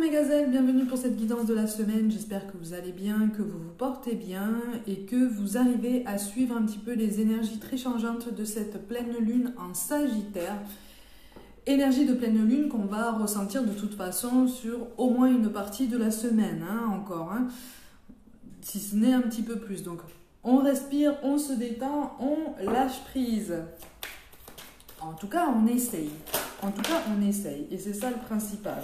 mes gazelles, bienvenue pour cette guidance de la semaine. J'espère que vous allez bien, que vous vous portez bien et que vous arrivez à suivre un petit peu les énergies très changeantes de cette pleine lune en Sagittaire. Énergie de pleine lune qu'on va ressentir de toute façon sur au moins une partie de la semaine, si ce n'est un petit peu plus. Donc on respire, on se détend, on lâche prise. En tout cas, on essaye. Et c'est ça le principal.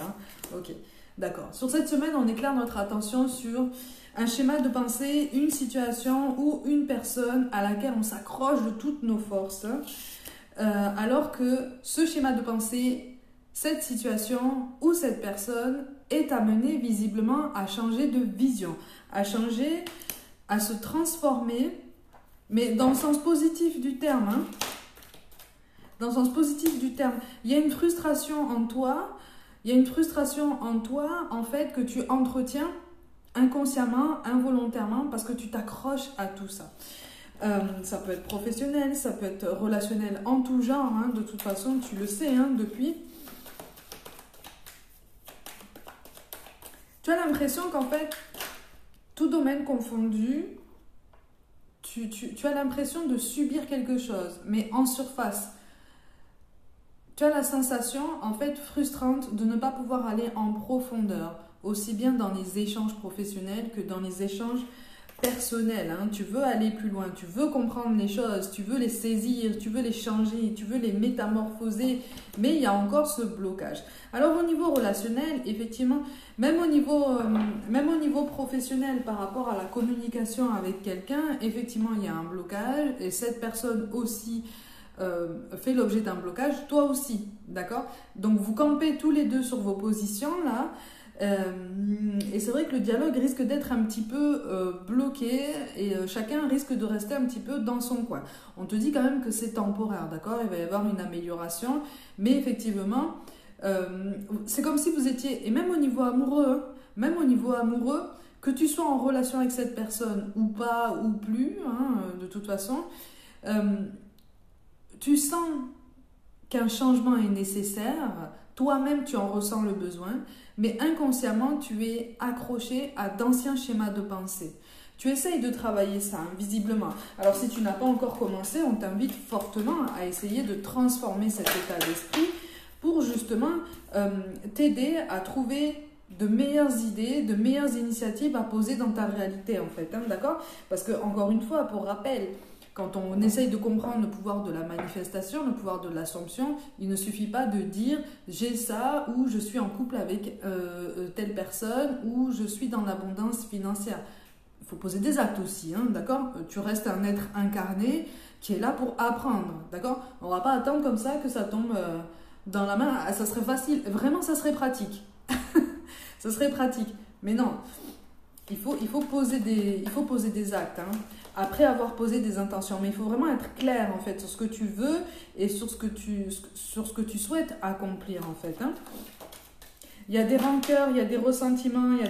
Ok, d'accord. Sur cette semaine, on éclaire notre attention sur un schéma de pensée, une situation ou une personne à laquelle on s'accroche de toutes nos forces. Alors que ce schéma de pensée, cette situation ou cette personne est amenée visiblement à changer de vision, à changer, à se transformer, mais dans le sens positif du terme. Dans le sens positif du terme, il y a une frustration en toi, en fait, que tu entretiens inconsciemment, involontairement, parce que tu t'accroches à tout ça. Ça peut être professionnel, ça peut être relationnel en tout genre, de toute façon, tu le sais, depuis. Tu as l'impression qu'en fait, tout domaine confondu, tu as l'impression de subir quelque chose, mais en surface. Tu as la sensation, en fait, frustrante de ne pas pouvoir aller en profondeur, aussi bien dans les échanges professionnels que dans les échanges personnels. Tu veux aller plus loin, tu veux comprendre les choses, tu veux les saisir, tu veux les changer, tu veux les métamorphoser, mais il y a encore ce blocage. Alors au niveau relationnel, effectivement, même au niveau professionnel par rapport à la communication avec quelqu'un, effectivement, il y a un blocage et cette personne aussi fait l'objet d'un blocage, toi aussi, d'accord? Donc vous campez tous les deux sur vos positions là, et c'est vrai que le dialogue risque d'être un petit peu bloqué et chacun risque de rester un petit peu dans son coin. On te dit quand même que c'est temporaire, d'accord? Il va y avoir une amélioration, mais effectivement, c'est comme si vous étiez, et même au niveau amoureux, que tu sois en relation avec cette personne ou pas, ou plus, de toute façon, tu sens qu'un changement est nécessaire, toi-même tu en ressens le besoin, mais inconsciemment tu es accroché à d'anciens schémas de pensée. Tu essayes de travailler ça, visiblement. Alors si tu n'as pas encore commencé, on t'invite fortement à essayer de transformer cet état d'esprit pour justement t'aider à trouver de meilleures idées, de meilleures initiatives à poser dans ta réalité en fait, d'accord? Parce que encore une fois, pour rappel, quand on essaye de comprendre le pouvoir de la manifestation, le pouvoir de l'assomption, il ne suffit pas de dire « j'ai ça » ou « je suis en couple avec telle personne » ou « je suis dans l'abondance financière ». Il faut poser des actes aussi, d'accord? Tu restes un être incarné qui est là pour apprendre, d'accord? On ne va pas attendre comme ça que ça tombe dans la main. Ça serait facile, vraiment ça serait pratique. Ça serait pratique, mais non. Il faut poser des actes, après avoir posé des intentions. Mais il faut vraiment être clair, en fait, sur ce que tu veux et sur ce que tu souhaites accomplir, en fait. Il y a des rancœurs, il y a des ressentiments, il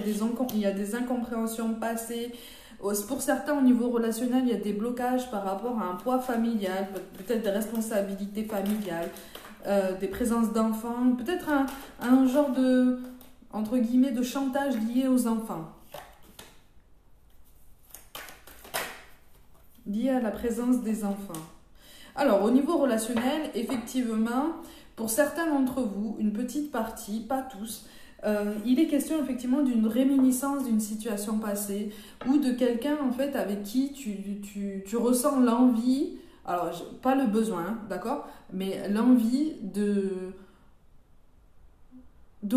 y a des incompréhensions passées. Pour certains, au niveau relationnel, il y a des blocages par rapport à un poids familial, peut-être des responsabilités familiales, des présences d'enfants, peut-être un genre de, entre guillemets, de chantage lié aux enfants. Lié à la présence des enfants. Alors, au niveau relationnel, effectivement, pour certains d'entre vous, une petite partie, pas tous, il est question effectivement d'une réminiscence d'une situation passée ou de quelqu'un en fait avec qui tu ressens l'envie, alors pas le besoin, d'accord, mais l'envie de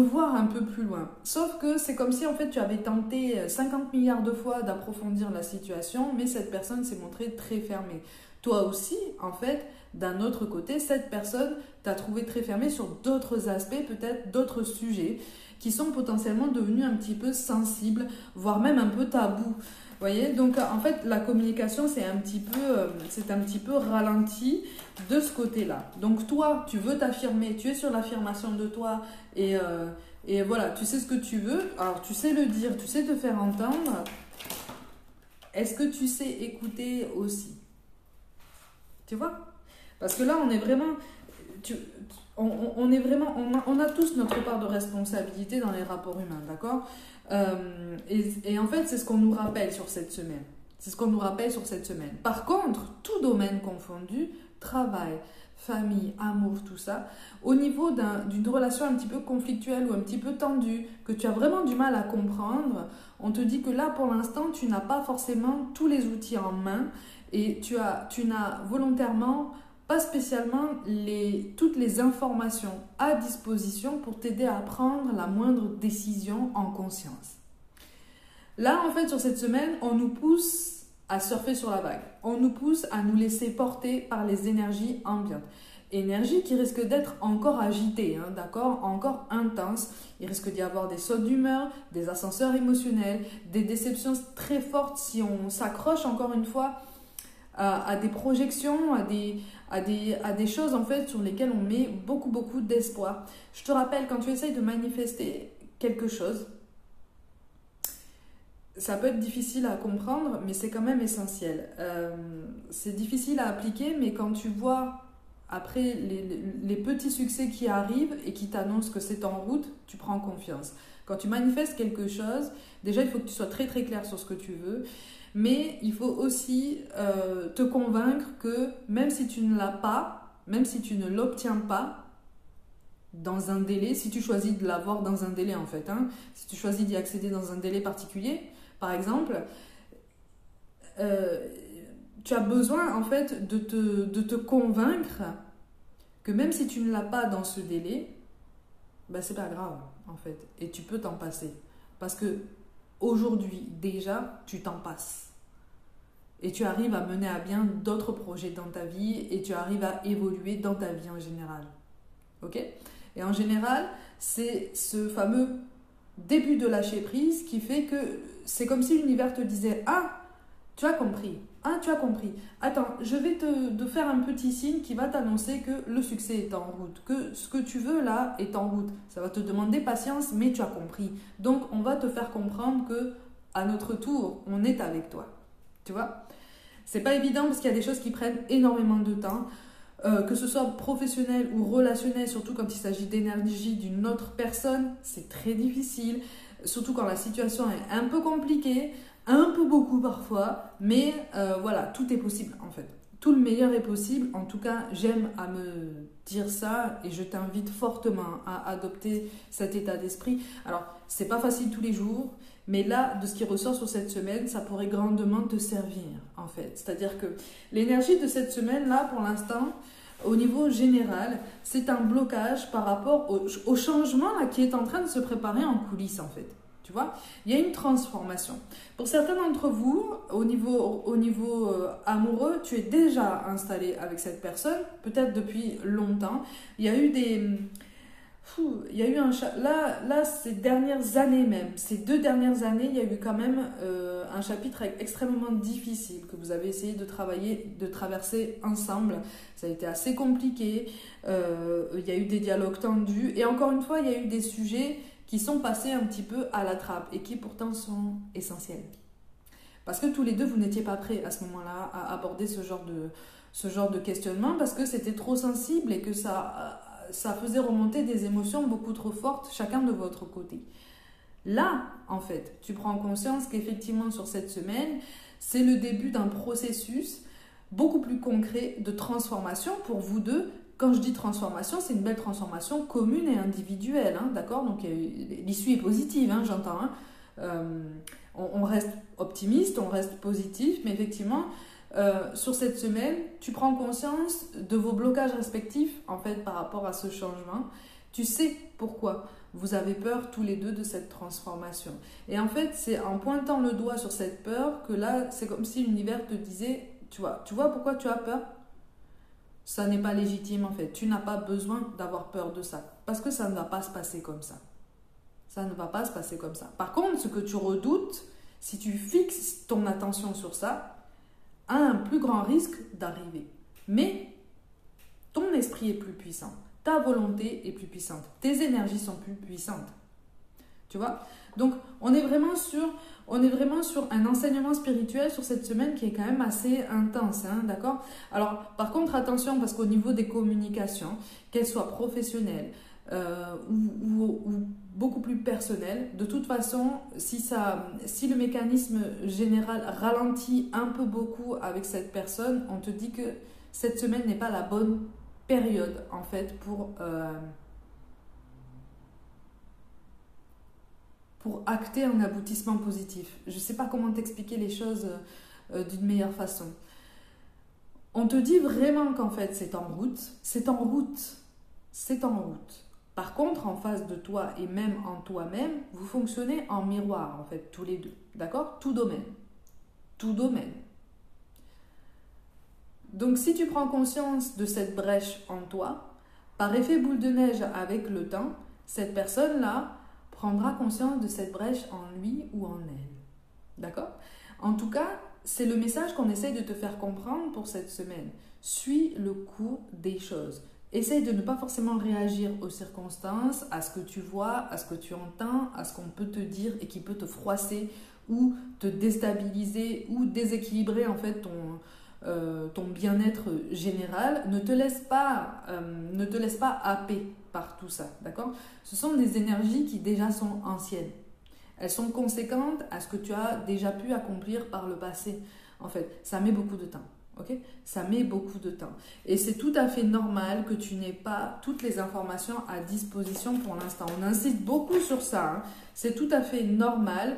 voir un peu plus loin. Sauf que c'est comme si en fait tu avais tenté 50 milliards de fois d'approfondir la situation, mais cette personne s'est montrée très fermée. Toi aussi, en fait, d'un autre côté, cette personne t'a trouvé très fermée sur d'autres aspects, peut-être d'autres sujets, qui sont potentiellement devenus un petit peu sensibles, voire même un peu tabous. Vous voyez, donc en fait la communication c'est un petit peu ralenti de ce côté-là. Donc toi tu veux t'affirmer, tu es sur l'affirmation de toi et voilà, tu sais ce que tu veux, alors tu sais le dire, tu sais te faire entendre. Est-ce que tu sais écouter aussi? Tu vois? Parce que là on est vraiment, on est vraiment, on a tous notre part de responsabilité dans les rapports humains, d'accord? Et en fait, c'est ce qu'on nous rappelle sur cette semaine. C'est ce qu'on nous rappelle sur cette semaine. Par contre, tout domaine confondu, travail, famille, amour, tout ça, au niveau d'une relation un petit peu conflictuelle ou un petit peu tendue, que tu as vraiment du mal à comprendre, on te dit que là, pour l'instant, tu n'as pas forcément tous les outils en main et tu n'as volontairement pas spécialement toutes les informations à disposition pour t'aider à prendre la moindre décision en conscience. Là, en fait, sur cette semaine, on nous pousse à surfer sur la vague. On nous pousse à nous laisser porter par les énergies ambiantes. Énergie qui risque d'être encore agitée, hein, d'accord, encore intense. Il risque d'y avoir des sautes d'humeur, des ascenseurs émotionnels, des déceptions très fortes si on s'accroche encore une fois à des projections, à des choses en fait sur lesquelles on met beaucoup d'espoir. Je te rappelle, quand tu essayes de manifester quelque chose, ça peut être difficile à comprendre, mais c'est quand même essentiel. C'est difficile à appliquer, mais quand tu vois après les petits succès qui arrivent et qui t'annoncent que c'est en route, tu prends confiance. Quand tu manifestes quelque chose, déjà il faut que tu sois très clair sur ce que tu veux, mais il faut aussi te convaincre que même si tu ne l'as pas, même si tu ne l'obtiens pas dans un délai, si tu choisis de l'avoir dans un délai en fait, hein, si tu choisis d'y accéder dans un délai particulier, par exemple, tu as besoin en fait de te convaincre que même si tu ne l'as pas dans ce délai, ben c'est pas grave en fait, et tu peux t'en passer. Parce que aujourd'hui déjà, tu t'en passes. Et tu arrives à mener à bien d'autres projets dans ta vie et tu arrives à évoluer dans ta vie en général. Ok? Et en général, c'est ce fameux début de lâcher prise qui fait que c'est comme si l'univers te disait: ah, tu as compris. Ah, tu as compris. Attends, je vais te faire un petit signe qui va t'annoncer que le succès est en route, que ce que tu veux là est en route. Ça va te demander patience, mais tu as compris. Donc, on va te faire comprendre que à notre tour, on est avec toi. Tu vois? C'est pas évident parce qu'il y a des choses qui prennent énormément de temps. Que ce soit professionnel ou relationnel, surtout quand il s'agit d'énergie d'une autre personne, c'est très difficile, surtout quand la situation est un peu compliquée, un peu beaucoup parfois, mais voilà, tout est possible en fait. Tout le meilleur est possible, en tout cas j'aime à me dire ça et je t'invite fortement à adopter cet état d'esprit. Alors, c'est pas facile tous les jours, mais là, de ce qui ressort sur cette semaine, ça pourrait grandement te servir en fait. C'est-à-dire que l'énergie de cette semaine-là, pour l'instant, au niveau général, c'est un blocage par rapport au changement là, qui est en train de se préparer en coulisses en fait. Tu vois, il y a une transformation. Pour certains d'entre vous, au niveau amoureux, tu es déjà installé avec cette personne, peut-être depuis longtemps. Il y a eu là, ces dernières années même, ces 2 dernières années, il y a eu quand même un chapitre extrêmement difficile que vous avez essayé de travailler, de traverser ensemble. Ça a été assez compliqué, il y a eu des dialogues tendus et encore une fois, il y a eu des sujets qui sont passés un petit peu à la trappe et qui pourtant sont essentiels. Parce que tous les deux, vous n'étiez pas prêts à ce moment-là à aborder ce genre de questionnement parce que c'était trop sensible et que ça faisait remonter des émotions beaucoup trop fortes, chacun de votre côté. Là, en fait, tu prends conscience qu'effectivement, sur cette semaine, c'est le début d'un processus beaucoup plus concret de transformation pour vous deux. Quand je dis transformation, c'est une belle transformation commune et individuelle, hein, d'accord? Donc, l'issue est positive, hein, j'entends. Hein. On reste optimiste, on reste positif, mais effectivement, sur cette semaine, tu prends conscience de vos blocages respectifs en fait par rapport à ce changement. Tu sais pourquoi vous avez peur tous les deux de cette transformation. Et en fait, c'est en pointant le doigt sur cette peur que là, c'est comme si l'univers te disait, tu vois pourquoi tu as peur? Ça n'est pas légitime en fait. Tu n'as pas besoin d'avoir peur de ça parce que ça ne va pas se passer comme ça. Ça ne va pas se passer comme ça. Par contre, ce que tu redoutes, si tu fixes ton attention sur ça, a un plus grand risque d'arriver. Mais ton esprit est plus puissant, ta volonté est plus puissante, tes énergies sont plus puissantes. Tu vois? Donc, on est vraiment sur un enseignement spirituel sur cette semaine qui est quand même assez intense, hein, d'accord? Alors, par contre, attention, parce qu'au niveau des communications, qu'elles soient professionnelles ou beaucoup plus personnelles, de toute façon, si le mécanisme général ralentit un peu beaucoup avec cette personne, on te dit que cette semaine n'est pas la bonne période, en fait, pour acter un aboutissement positif. Je ne sais pas comment t'expliquer les choses d'une meilleure façon. On te dit vraiment qu'en fait c'est en route, c'est en route, c'est en route. Par contre, en face de toi et même en toi-même, vous fonctionnez en miroir en fait, tous les deux. D'accord? Tout domaine. Tout domaine. Donc si tu prends conscience de cette brèche en toi, par effet boule de neige avec le temps, cette personne-là prendra conscience de cette brèche en lui ou en elle. D'accord? En tout cas, c'est le message qu'on essaye de te faire comprendre pour cette semaine. Suis le cours des choses. Essaye de ne pas forcément réagir aux circonstances, à ce que tu vois, à ce que tu entends, à ce qu'on peut te dire et qui peut te froisser ou te déstabiliser ou déséquilibrer en fait ton bien-être général. Ne te laisse pas happer par tout ça, d'accord? Ce sont des énergies qui déjà sont anciennes. Elles sont conséquentes à ce que tu as déjà pu accomplir par le passé. En fait, ça met beaucoup de temps. Ok? Ça met beaucoup de temps. Et c'est tout à fait normal que tu n'aies pas toutes les informations à disposition pour l'instant. On insiste beaucoup sur ça. Hein. C'est tout à fait normal.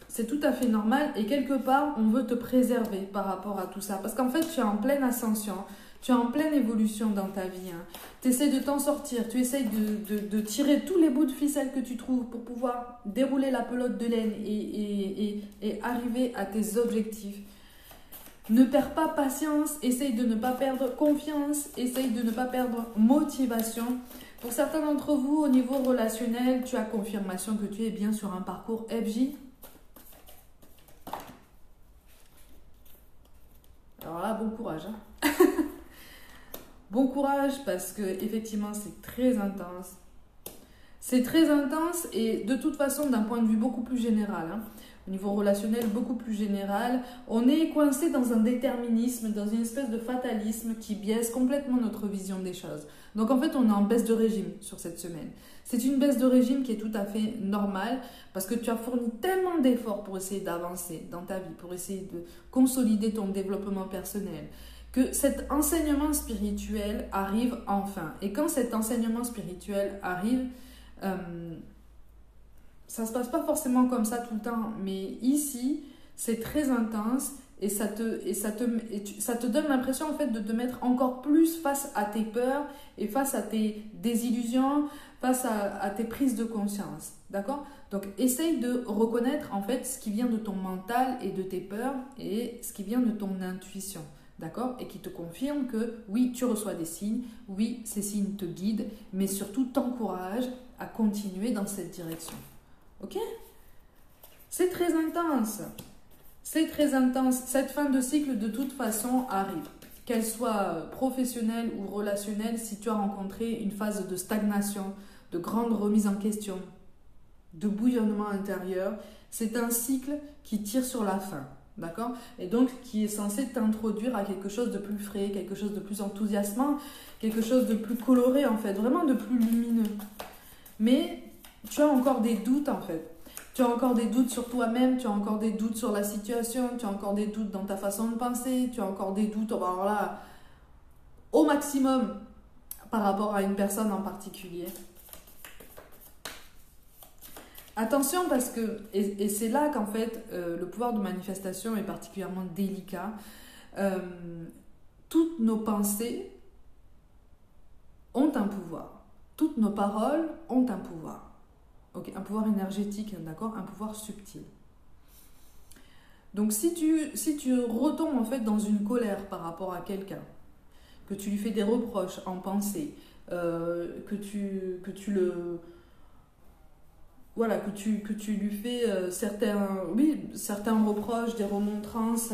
C'est tout à fait normal et quelque part, on veut te préserver par rapport à tout ça. Parce qu'en fait, tu es en pleine ascension, tu es en pleine évolution dans ta vie. Hein. Tu essaies de t'en sortir, tu essaies de tirer tous les bouts de ficelle que tu trouves pour pouvoir dérouler la pelote de laine et arriver à tes objectifs. Ne perds pas patience, essaye de ne pas perdre confiance, essaye de ne pas perdre motivation. Pour certains d'entre vous, au niveau relationnel, tu as confirmation que tu es bien sur un parcours FJ. Alors là, bon courage. Hein. Bon courage parce que effectivement, c'est très intense. C'est très intense et de toute façon, d'un point de vue beaucoup plus général, hein, au niveau relationnel beaucoup plus général, on est coincé dans un déterminisme, dans une espèce de fatalisme qui biaise complètement notre vision des choses. Donc en fait, on est en baisse de régime sur cette semaine. C'est une baisse de régime qui est tout à fait normale parce que tu as fourni tellement d'efforts pour essayer d'avancer dans ta vie, pour essayer de consolider ton développement personnel, que cet enseignement spirituel arrive enfin. Et quand cet enseignement spirituel arrive, ça se passe pas forcément comme ça tout le temps, mais ici, c'est très intense et ça te donne l'impression en fait de te mettre encore plus face à tes peurs et face à tes désillusions, face à tes prises de conscience, d'accord? Donc essaye de reconnaître en fait ce qui vient de ton mental et de tes peurs et ce qui vient de ton intuition, d'accord? Et qui te confirme que oui, tu reçois des signes, oui, ces signes te guident, mais surtout t'encouragent à continuer dans cette direction, ok? C'est très intense. C'est très intense. Cette fin de cycle, de toute façon, arrive. Qu'elle soit professionnelle ou relationnelle, si tu as rencontré une phase de stagnation, de grande remise en question, de bouillonnement intérieur, c'est un cycle qui tire sur la fin. D'accord? Et donc, qui est censé t'introduire à quelque chose de plus frais, quelque chose de plus enthousiasmant, quelque chose de plus coloré, en fait, vraiment de plus lumineux. Mais tu as encore des doutes, en fait. Tu as encore des doutes sur toi-même, tu as encore des doutes sur la situation, tu as encore des doutes dans ta façon de penser, tu as encore des doutes, alors là, au maximum par rapport à une personne en particulier. Attention parce que, et c'est là qu'en fait le pouvoir de manifestation est particulièrement délicat, toutes nos pensées ont un pouvoir, toutes nos paroles ont un pouvoir. Okay, un pouvoir énergétique, d'accord, un pouvoir subtil. Donc si tu retombes en fait dans une colère par rapport à quelqu'un, que tu lui fais des reproches en pensée, que tu lui fais certains reproches, des remontrances,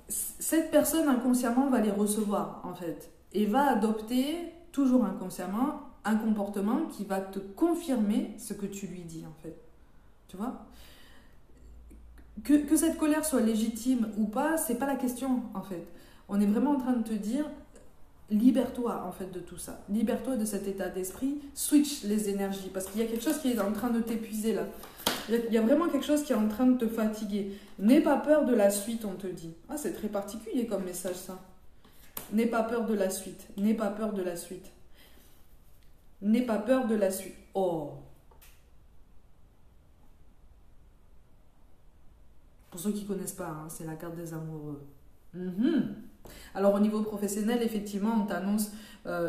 cette personne inconsciemment va les recevoir en fait et va adopter toujours inconsciemment un comportement qui va te confirmer ce que tu lui dis, en fait. Tu vois? Que cette colère soit légitime ou pas, c'est pas la question, en fait. On est vraiment en train de te dire, libère-toi, en fait, de tout ça. Libère-toi de cet état d'esprit, switch les énergies, parce qu'il y a quelque chose qui est en train de t'épuiser, là. Il y a vraiment quelque chose qui est en train de te fatiguer. N'aie pas peur de la suite, on te dit. Ah, c'est très particulier comme message, ça. N'aie pas peur de la suite. N'aie pas peur de la suite. N'aie pas peur de la suite. Oh. Pour ceux qui ne connaissent pas, hein, c'est la carte des amoureux. Alors au niveau professionnel, effectivement, on t'annonce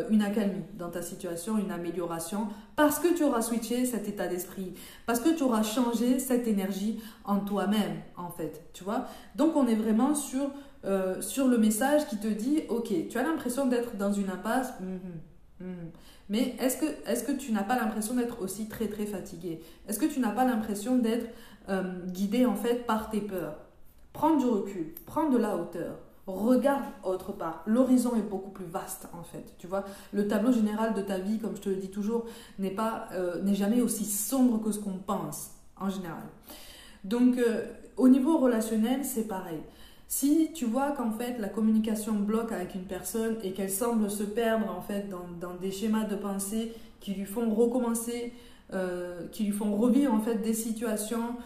une accalmie dans ta situation, une amélioration, parce que tu auras switché cet état d'esprit, parce que tu auras changé cette énergie en toi-même, en fait, tu vois. Donc on est vraiment sur le message qui te dit, ok, tu as l'impression d'être dans une impasse, mais est-ce que tu n'as pas l'impression d'être aussi très très fatigué? Est-ce que tu n'as pas l'impression d'être guidé en fait par tes peurs? Prends du recul, prends de la hauteur. Regarde autre part. L'horizon est beaucoup plus vaste en fait. Tu vois, le tableau général de ta vie, comme je te le dis toujours, n'est jamais aussi sombre que ce qu'on pense en général. Donc, au niveau relationnel, c'est pareil. Si tu vois qu'en fait la communication bloque avec une personne et qu'elle semble se perdre en fait dans des schémas de pensée qui lui font recommencer, qui lui font revivre en fait des situations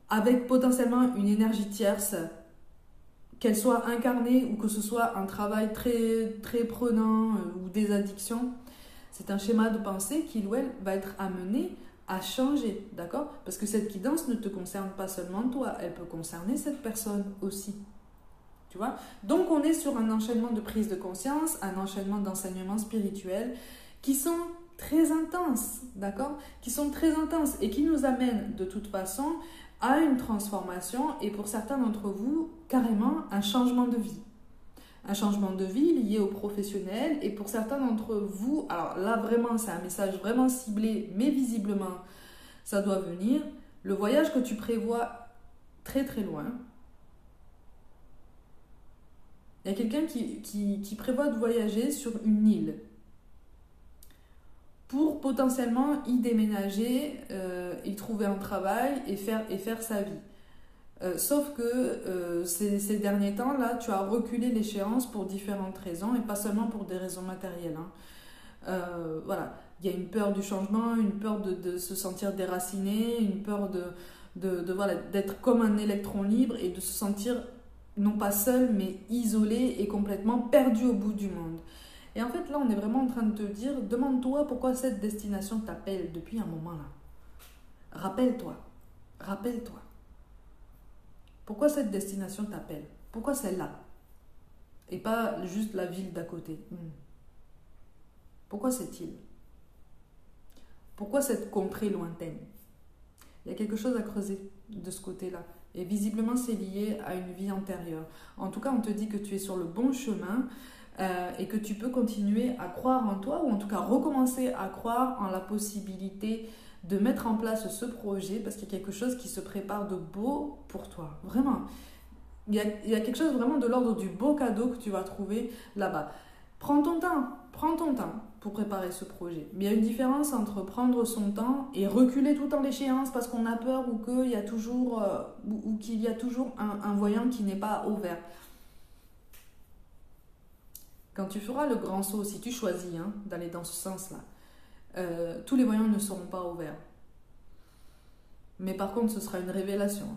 avec potentiellement une énergie tierce, qu'elle soit incarnée ou que ce soit un travail très, très prenant ou des addictions, c'est un schéma de pensée qui, ou elle, va être amené à changer, d'accord? Parce que cette guidance ne te concerne pas seulement toi, elle peut concerner cette personne aussi, tu vois? Donc on est sur un enchaînement de prise de conscience, un enchaînement d'enseignements spirituels qui sont très intenses, d'accord? Qui sont très intenses et qui nous amènent de toute façon à une transformation et pour certains d'entre vous, carrément un changement de vie. Un changement de vie lié au professionnel et pour certains d'entre vous, alors là vraiment c'est un message vraiment ciblé, mais visiblement ça doit venir, le voyage que tu prévois très très loin. Il y a quelqu'un qui prévoit de voyager sur une île pour potentiellement y déménager, y trouver un travail et faire sa vie. Sauf que ces derniers temps, là, tu as reculé l'échéance pour différentes raisons et pas seulement pour des raisons matérielles. Voilà, il y a une peur du changement, une peur de se sentir déraciné, une peur voilà, d'être comme un électron libre et de se sentir non pas seul, mais isolé et complètement perdu au bout du monde. Et en fait, là, on est vraiment en train de te dire, demande-toi pourquoi cette destination t'appelle depuis un moment là. Rappelle-toi. Pourquoi cette destination t'appelle? Pourquoi celle-là? Et pas juste la ville d'à côté. Pourquoi cette île? Pourquoi cette contrée lointaine? Il y a quelque chose à creuser de ce côté-là. Et visiblement, c'est lié à une vie antérieure. En tout cas, on te dit que tu es sur le bon chemin et que tu peux continuer à croire en toi ou en tout cas recommencer à croire en la possibilité de mettre en place ce projet parce qu'il y a quelque chose qui se prépare de beau pour toi. Vraiment. Il y a quelque chose vraiment de l'ordre du beau cadeau que tu vas trouver là-bas. Prends ton temps pour préparer ce projet. Mais il y a une différence entre prendre son temps et reculer tout en l'échéance parce qu'on a peur ou qu'il y a toujours, un voyant qui n'est pas ouvert. Quand tu feras le grand saut, si tu choisis d'aller dans ce sens-là, tous les voyants ne seront pas ouverts. Mais par contre, ce sera une révélation.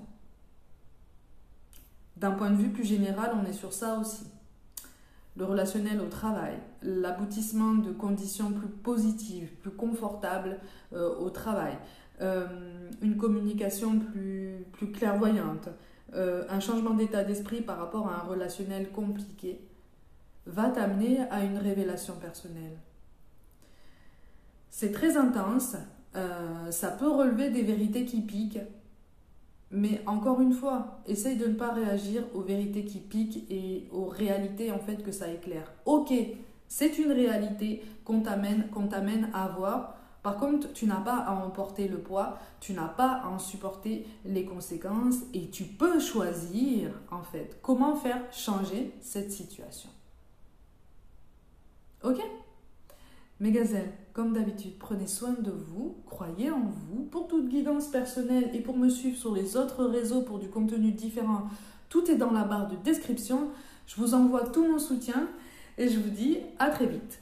D'un point de vue plus général, on est sur ça aussi. Le relationnel au travail, l'aboutissement de conditions plus positives, plus confortables au travail, une communication plus clairvoyante, un changement d'état d'esprit par rapport à un relationnel compliqué, va t'amener à une révélation personnelle. C'est très intense, ça peut relever des vérités qui piquent, mais encore une fois, essaye de ne pas réagir aux vérités qui piquent et aux réalités en fait que ça éclaire. Ok, c'est une réalité qu'on t'amène à voir. Par contre, tu n'as pas à en porter le poids, tu n'as pas à en supporter les conséquences et tu peux choisir en fait comment faire changer cette situation. Ok ? Mes gazelles, comme d'habitude, prenez soin de vous, croyez en vous. Pour toute guidance personnelle et pour me suivre sur les autres réseaux pour du contenu différent, tout est dans la barre de description. Je vous envoie tout mon soutien et je vous dis à très vite.